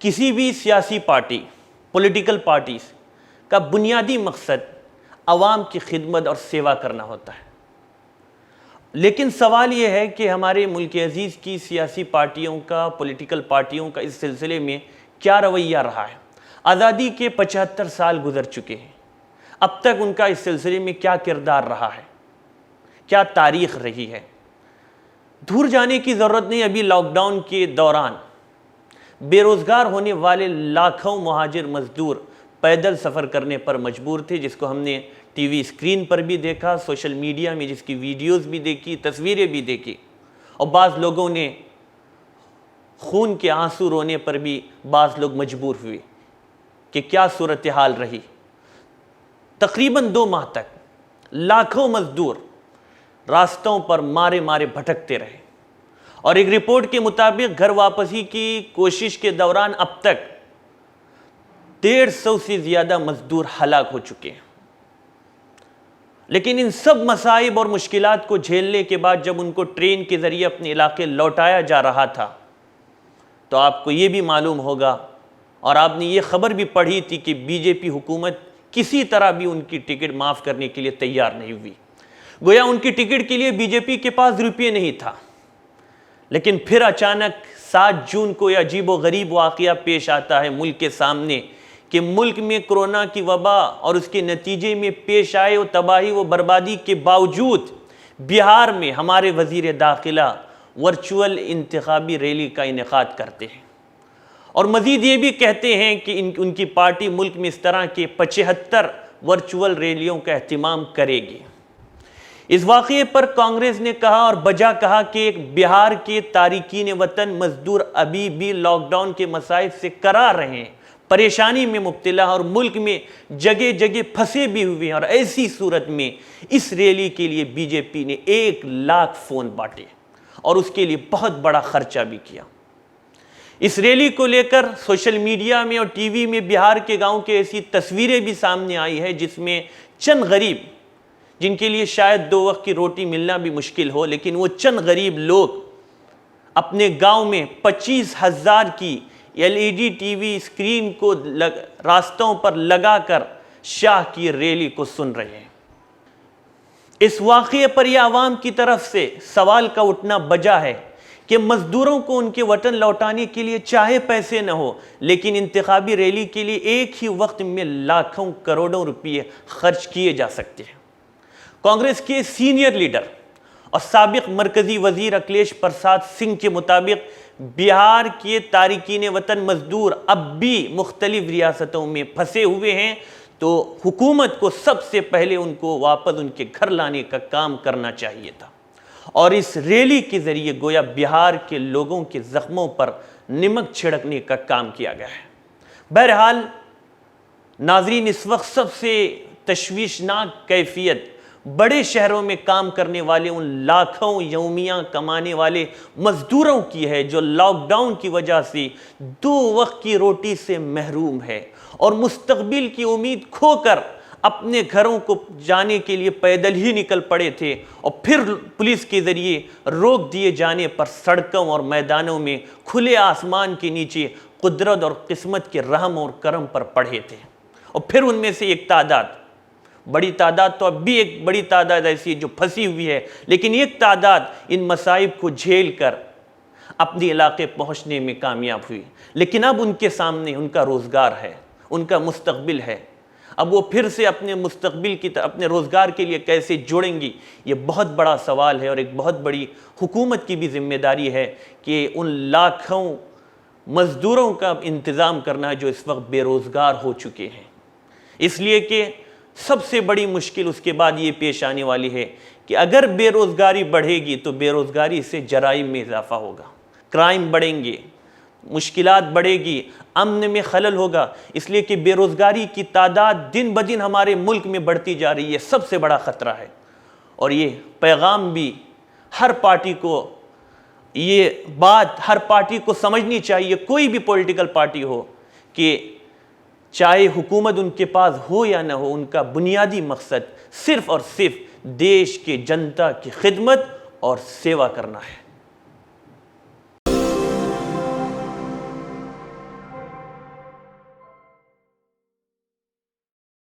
کسی بھی سیاسی پارٹی، پولیٹیکل پارٹیز کا بنیادی مقصد عوام کی خدمت اور سیوا کرنا ہوتا ہے۔ لیکن سوال یہ ہے کہ ہمارے ملک عزیز کی سیاسی پارٹیوں کا، پولیٹیکل پارٹیوں کا اس سلسلے میں کیا رویہ رہا ہے؟ آزادی کے 75 سال گزر چکے ہیں، اب تک ان کا اس سلسلے میں کیا کردار رہا ہے، کیا تاریخ رہی ہے؟ دور جانے کی ضرورت نہیں، ابھی لاک ڈاؤن کے دوران بے روزگار ہونے والے لاکھوں مہاجر مزدور پیدل سفر کرنے پر مجبور تھے، جس کو ہم نے ٹی وی اسکرین پر بھی دیکھا، سوشل میڈیا میں جس کی ویڈیوز بھی دیکھی، تصویریں بھی دیکھی، اور بعض لوگوں نے خون کے آنسو رونے پر بھی بعض لوگ مجبور ہوئے کہ کیا صورتحال رہی۔ تقریباً 2 ماہ تک لاکھوں مزدور راستوں پر مارے مارے بھٹکتے رہے، اور ایک رپورٹ کے مطابق گھر واپسی کی کوشش کے دوران اب تک 150 سے زیادہ مزدور ہلاک ہو چکے ہیں۔ لیکن ان سب مصائب اور مشکلات کو جھیلنے کے بعد جب ان کو ٹرین کے ذریعے اپنے علاقے لوٹایا جا رہا تھا تو آپ کو یہ بھی معلوم ہوگا اور آپ نے یہ خبر بھی پڑھی تھی کہ بی جے پی حکومت کسی طرح بھی ان کی ٹکٹ معاف کرنے کے لیے تیار نہیں ہوئی، گویا ان کی ٹکٹ کے لیے بی جے پی کے پاس روپیے نہیں تھا۔ لیکن پھر اچانک 7 جون کو یہ عجیب و غریب واقعہ پیش آتا ہے ملک کے سامنے کہ ملک میں کرونا کی وبا اور اس کے نتیجے میں پیش آئے و تباہی و بربادی کے باوجود بہار میں ہمارے وزیر داخلہ ورچوئل انتخابی ریلی کا انعقاد کرتے ہیں، اور مزید یہ بھی کہتے ہیں کہ ان کی پارٹی ملک میں اس طرح کے 75 ورچوئل ریلیوں کا اہتمام کرے گی۔ اس واقعے پر کانگریس نے کہا اور بجا کہا کہ بہار کے تارکین وطن مزدور ابھی بھی لاک ڈاؤن کے مصائب سے کرار رہے ہیں، پریشانی میں مبتلا اور ملک میں جگہ جگہ پھنسے بھی ہوئے ہیں، اور ایسی صورت میں اس ریلی کے لیے بی جے پی نے 1 لاکھ فون بانٹے اور اس کے لیے بہت بڑا خرچہ بھی کیا۔ اس ریلی کو لے کر سوشل میڈیا میں اور ٹی وی میں بہار کے گاؤں کے ایسی تصویریں بھی سامنے آئی ہیں جس میں چند غریب، جن کے لیے شاید 2 وقت کی روٹی ملنا بھی مشکل ہو، لیکن وہ چند غریب لوگ اپنے گاؤں میں 25,000 کی LED ٹی وی اسکرین کو راستوں پر لگا کر شاہ کی ریلی کو سن رہے ہیں۔ اس واقعے پر یہ عوام کی طرف سے سوال کا اٹھنا بجا ہے کہ مزدوروں کو ان کے وطن لوٹانے کے لیے چاہے پیسے نہ ہو، لیکن انتخابی ریلی کے لیے ایک ہی وقت میں لاکھوں کروڑوں روپے خرچ کیے جا سکتے ہیں۔ کانگریس کے سینئر لیڈر اور سابق مرکزی وزیر اکھلیش پرساد سنگھ کے مطابق بہار کے تارکین وطن مزدور اب بھی مختلف ریاستوں میں پھنسے ہوئے ہیں، تو حکومت کو سب سے پہلے ان کو واپس ان کے گھر لانے کا کام کرنا چاہیے تھا، اور اس ریلی کے ذریعے گویا بہار کے لوگوں کے زخموں پر نمک چھڑکنے کا کام کیا گیا ہے۔ بہرحال ناظرین، اس وقت سب سے تشویشناک کیفیت بڑے شہروں میں کام کرنے والے ان لاکھوں یومیہ کمانے والے مزدوروں کی ہے جو لاک ڈاؤن کی وجہ سے 2 وقت کی روٹی سے محروم ہے اور مستقبل کی امید کھو کر اپنے گھروں کو جانے کے لیے پیدل ہی نکل پڑے تھے، اور پھر پولیس کے ذریعے روک دیے جانے پر سڑکوں اور میدانوں میں کھلے آسمان کے نیچے قدرت اور قسمت کے رحم اور کرم پر پڑے تھے۔ اور پھر ان میں سے ایک تعداد، بڑی تعداد تو اب بھی ایک بڑی تعداد ایسی ہے جو پھنسی ہوئی ہے، لیکن ایک تعداد ان مصائب کو جھیل کر اپنے علاقے پہنچنے میں کامیاب ہوئی، لیکن اب ان کے سامنے ان کا روزگار ہے، ان کا مستقبل ہے۔ اب وہ پھر سے اپنے مستقبل کی اپنے روزگار کے لیے کیسے جوڑیں گی، یہ بہت بڑا سوال ہے، اور ایک بہت بڑی حکومت کی بھی ذمہ داری ہے کہ ان لاکھوں مزدوروں کا انتظام کرنا جو اس وقت بے روزگار ہو چکے ہیں۔ اس لیے کہ سب سے بڑی مشکل اس کے بعد یہ پیش آنے والی ہے کہ اگر بے روزگاری بڑھے گی تو بے روزگاری سے جرائم میں اضافہ ہوگا، کرائم بڑھیں گے، مشکلات بڑھے گی، امن میں خلل ہوگا، اس لیے کہ بے روزگاری کی تعداد دن بدن ہمارے ملک میں بڑھتی جا رہی ہے، سب سے بڑا خطرہ ہے۔ اور یہ پیغام بھی ہر پارٹی کو، یہ بات ہر پارٹی کو سمجھنی چاہیے، کوئی بھی پولیٹیکل پارٹی ہو، کہ چاہے حکومت ان کے پاس ہو یا نہ ہو، ان کا بنیادی مقصد صرف اور صرف دیش کے جنتا کی خدمت اور سیوا کرنا ہے۔